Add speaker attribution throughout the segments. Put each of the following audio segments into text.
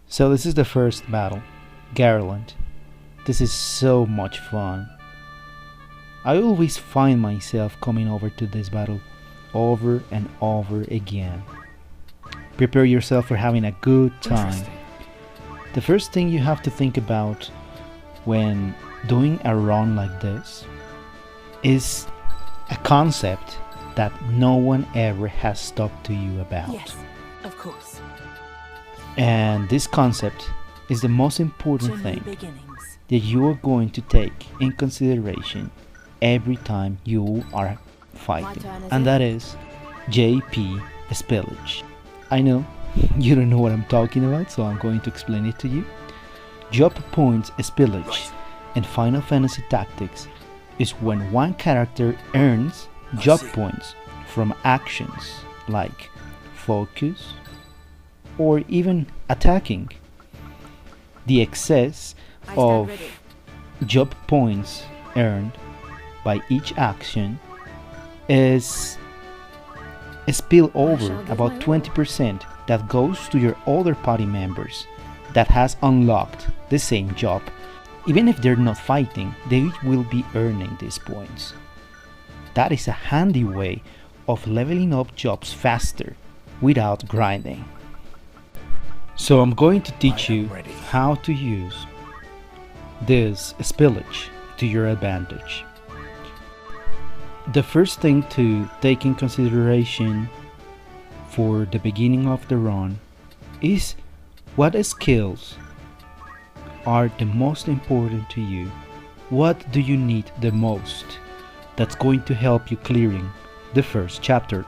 Speaker 1: So this is the first battle, Gariland. This is so much fun. I always find myself coming over to this battle over and over again. Prepare yourself for having a good time. The first thing you have to think about when doing a run like this is a concept that no one ever has talked to you about.
Speaker 2: Yes, of course.
Speaker 1: And this concept is the most important
Speaker 2: To new
Speaker 1: thing
Speaker 2: beginnings.
Speaker 1: that you are going to take in consideration every time you are fighting,
Speaker 2: turn, is
Speaker 1: and
Speaker 2: it?
Speaker 1: that is JP spillage. I know you don't know what I'm talking about, so I'm going to explain it to you. Job points spillage in Final Fantasy Tactics is when one character earns job points from actions like focus or even attacking. The excess
Speaker 2: I stand
Speaker 1: of
Speaker 2: ready.
Speaker 1: job points earned by each action is a spill
Speaker 2: shall
Speaker 1: over
Speaker 2: give
Speaker 1: about
Speaker 2: my all.
Speaker 1: 20% that goes to your other party members that has unlocked the same job. Even if they're not fighting, they will be earning these points. That is a handy way of leveling up jobs faster without grinding. So I'm going to teach you how to use this spillage to your advantage. The first thing to take in consideration for the beginning of the run is what skills are the most important to you. What do you need the most that's going to help you clearing the first chapter?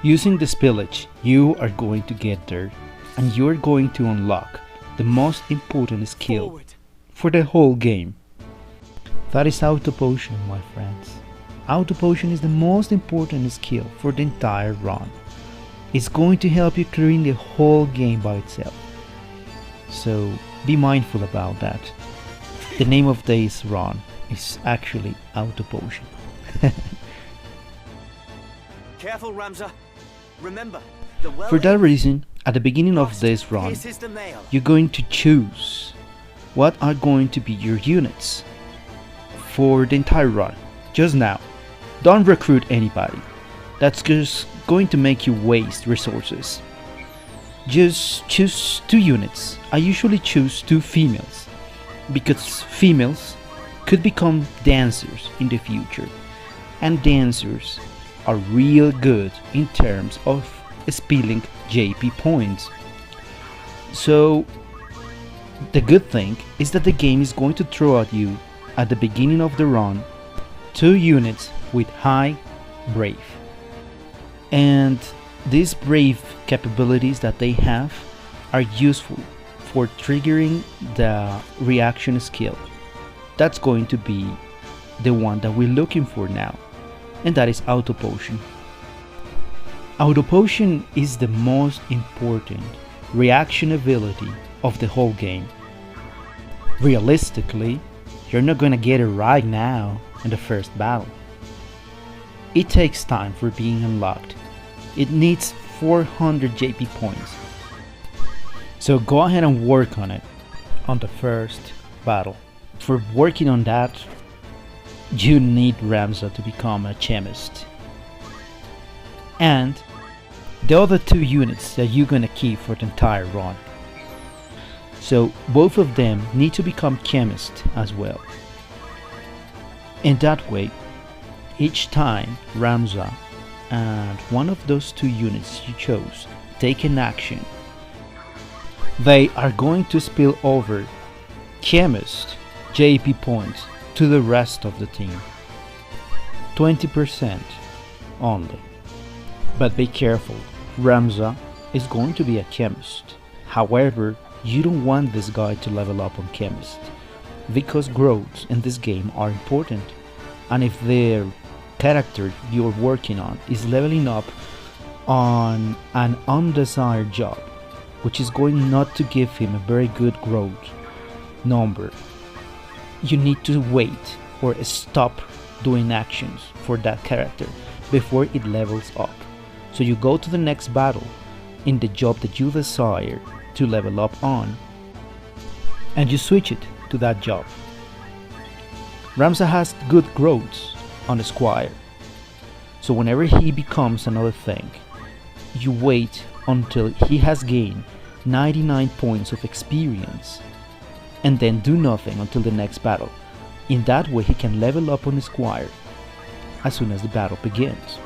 Speaker 1: Using the spillage, you are going to get there and you are going to unlock the most important skill
Speaker 2: Forward.
Speaker 1: for the whole game. That is Auto Potion, my friends. Auto Potion is the most important skill for the entire run. It's going to help you clearing the whole game by itself. So be mindful about that. The name of this run is actually Auto Potion.
Speaker 3: Careful, Ramza. Remember, the well
Speaker 1: For that reason, at the beginning of this run,
Speaker 3: kisses the male.
Speaker 1: you're going to choose what are going to be your units for the entire run. Just now, don't recruit anybody. That's just going to make you waste resources. Just choose 2 units. I usually choose 2 females because females could become dancers in the future, and dancers are real good in terms of spilling JP points. So the good thing is that the game is going to throw at you at the beginning of the run 2 units with high brave, and these brave capabilities that they have are useful for triggering the reaction skill. That's going to be the one that we're looking for now, and that is Auto Potion. Auto Potion is the most important reaction ability of the whole game. Realistically, you're not gonna get it right now in the first battle. It takes time for being unlocked. It needs 400 JP points. So go ahead and work on it on the first battle. For working on that, you need Ramza to become a chemist. And the other 2 units that you're gonna keep for the entire run. So both of them need to become chemists as well. In that way, each time Ramza and one of those 2 units you chose take an action, they are going to spill over chemist JP points to the rest of the team. 20% only. But be careful, Ramza is going to be a chemist. However, you don't want this guy to level up on chemist, because growths in this game are important, and if the character you're working on is leveling up on an undesired job, which is going not to give him a very good growth number, you need to wait or stop doing actions for that character before it levels up. So you go to the next battle in the job that you desire to level up on, and you switch it to that job. Ramza has good growths on the Squire, so whenever he becomes another thing, you wait until he has gained 99 points of experience and then do nothing until the next battle. In that way he can level up on the Squire as soon as the battle begins.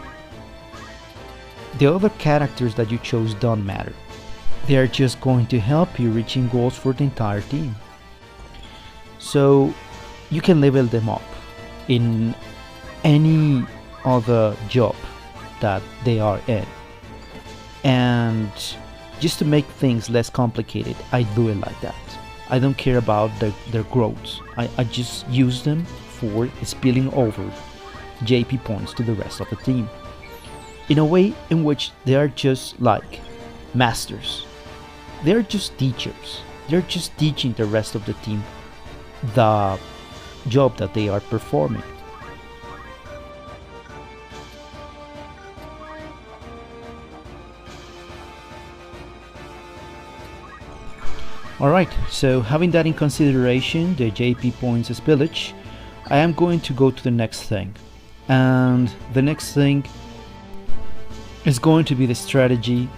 Speaker 1: The other characters that you chose don't matter. They are just going to help you reaching goals for the entire team. So you can level them up in any other job that they are in. And just to make things less complicated, I do it like that. I don't care about their growths. I just use them for spilling over JP points to the rest of the team, in a way in which they are just like masters. They're just teachers. They're just teaching the rest of the team the job that they are performing. Alright, so having that in consideration, the JP points spillage, I am going to go to the next thing. And the next thing is going to be the strategy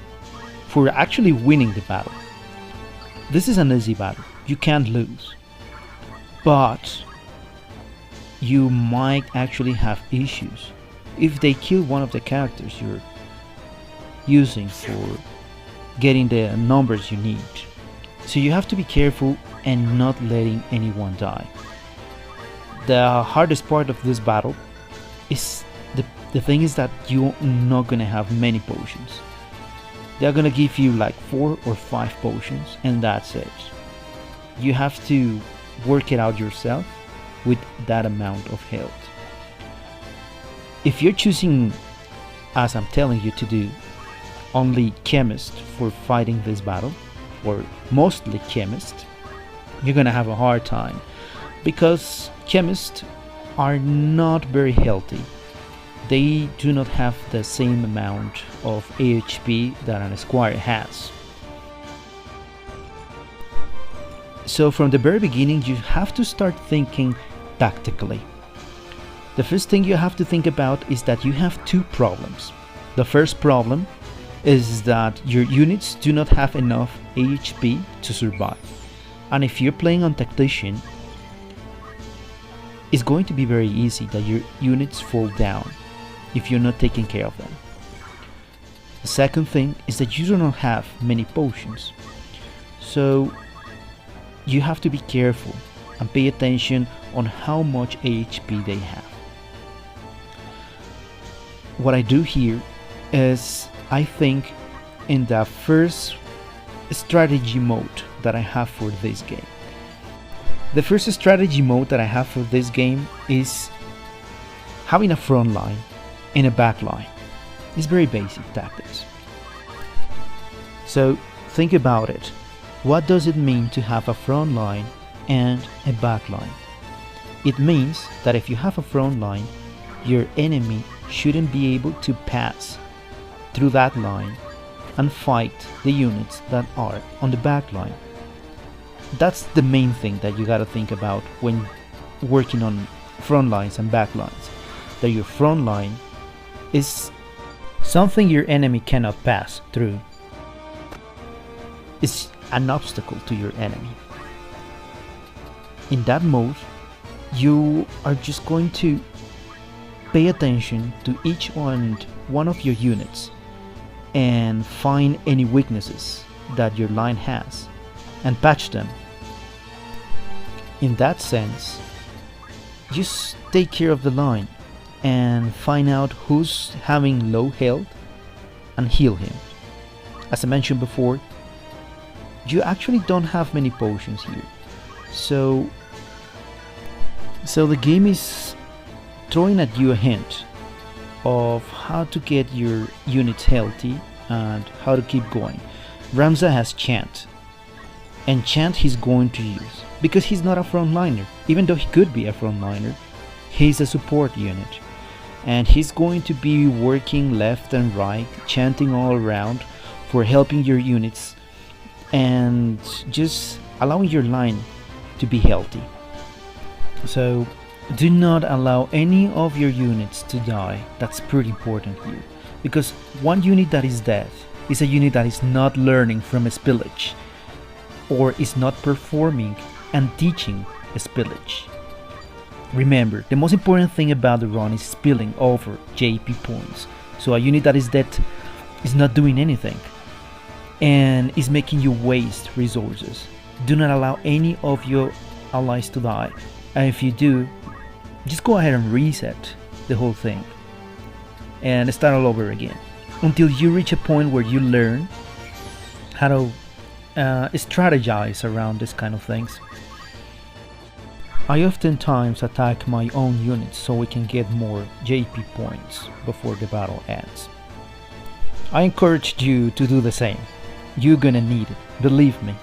Speaker 1: for actually winning the battle. This is an easy battle, you can't lose. But you might actually have issues if they kill one of the characters you're using for getting the numbers you need. So you have to be careful and not letting anyone die. The hardest part of this battle is the thing is that you're not gonna have many potions. They're gonna give you like 4 or 5 potions and that's it. You have to work it out yourself with that amount of health. If you're choosing, as I'm telling you to do, only chemist for fighting this battle, or mostly chemist, you're gonna have a hard time because chemists are not very healthy. They do not have the same amount of AHP that an Squire has. So from the very beginning you have to start thinking tactically. The first thing you have to think about is that you have 2 problems. The first problem is that your units do not have enough AHP to survive. And if you're playing on Tactician, it's going to be very easy that your units fall down if you're not taking care of them. The second thing is that you do not have many potions. So you have to be careful and pay attention on how much AHP they have. What I do here is I think in the first strategy mode that I have for this game. The first strategy mode that I have for this game is having a front line and a back line. It's very basic tactics. So think about it. What does it mean to have a front line and a back line? It means that if you have a front line, your enemy shouldn't be able to pass through that line and fight the units that are on the back line. That's the main thing that you gotta think about when working on front lines and back lines. That your front line is something your enemy cannot pass through. It's an obstacle to your enemy. In that mode, you are just going to pay attention to each one of your units and find any weaknesses that your line has and patch them. In that sense, just take care of the line and find out who's having low health and heal him. As I mentioned before, you actually don't have many potions here, so the game is throwing at you a hint of how to get your units healthy and how to keep going. Ramza has Chant, and Chant he's going to use because he's not a frontliner. Even though he could be a frontliner, he's a support unit, and he's going to be working left and right, chanting all around for helping your units and just allowing your line to be healthy. So do not allow any of your units to die. That's pretty important here, because one unit that is dead is a unit that is not learning from a spillage or is not performing and teaching a spillage. Remember, the most important thing about the run is spilling over JP points. So a unit that is dead is not doing anything and is making you waste resources. Do not allow any of your allies to die, and if you do, just go ahead and reset the whole thing and start all over again until you reach a point where you learn how to strategize around this kind of things. I oftentimes attack my own units so we can get more JP points before the battle ends. I encourage you to do the same. You're gonna need it, believe me.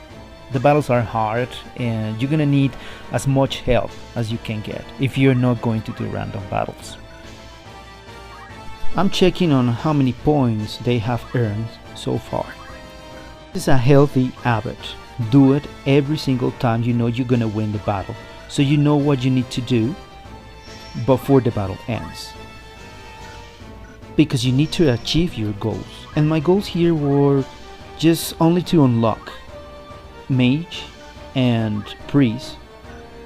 Speaker 1: The battles are hard and you're gonna need as much help as you can get if you're not going to do random battles. I'm checking on how many points they have earned so far. This is a healthy habit. Do it every single time you know you're gonna win the battle, so you know what you need to do before the battle ends. Because you need to achieve your goals. And my goals here were just only to unlock mage and priest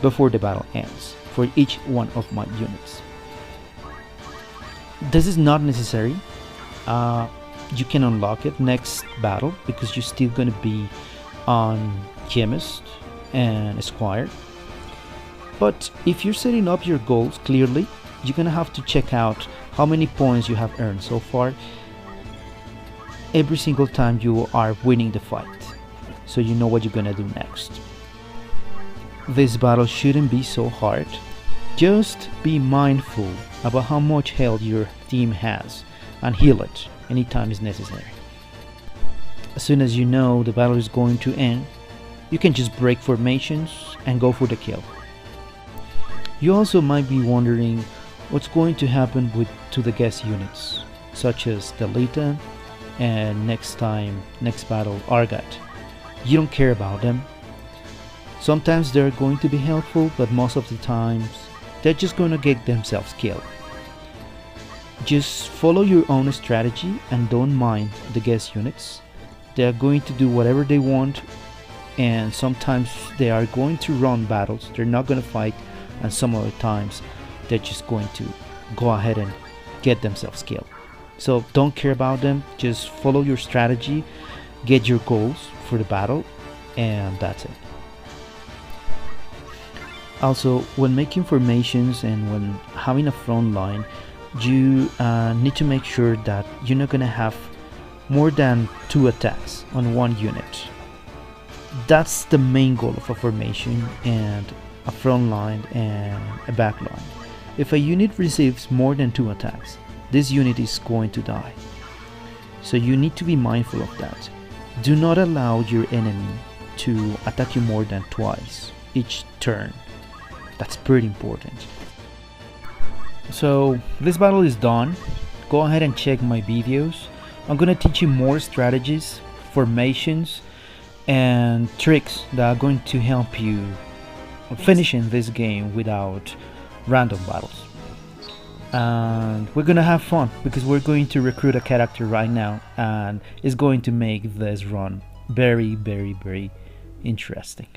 Speaker 1: before the battle ends for each one of my units. This is not necessary. You can unlock it next battle because you're still going to be on chemist and squire. But if you're setting up your goals clearly, you're going to have to check out how many points you have earned so far every single time you are winning the fight, so you know what you're gonna do next. This battle shouldn't be so hard. Just be mindful about how much health your team has and heal it anytime is necessary. As soon as you know the battle is going to end, you can just break formations and go for the kill. You also might be wondering what's going to happen to the guest units, such as the Lita and next battle Argat. You don't care about them. Sometimes they're going to be helpful, but most of the times they're just going to get themselves killed. Just follow your own strategy and don't mind the guest units. They are going to do whatever they want, and sometimes they are going to run battles. They're not going to fight, and some other times they're just going to go ahead and get themselves killed. So don't care about them, just follow your strategy, get your goals for the battle, and that's it. Also, when making formations and when having a front line, you need to make sure that you're not going to have more than 2 attacks on one unit. That's the main goal of a formation and a front line and a back line. If a unit receives more than 2 attacks, this unit is going to die. So you need to be mindful of that. Do not allow your enemy to attack you more than twice each turn. That's pretty important. So this battle is done. Go ahead and check my videos. I'm gonna teach you more strategies, formations, and tricks that are going to help you finishing this game without random battles. And we're gonna have fun because we're going to recruit a character right now, and it's going to make this run very, very, very interesting.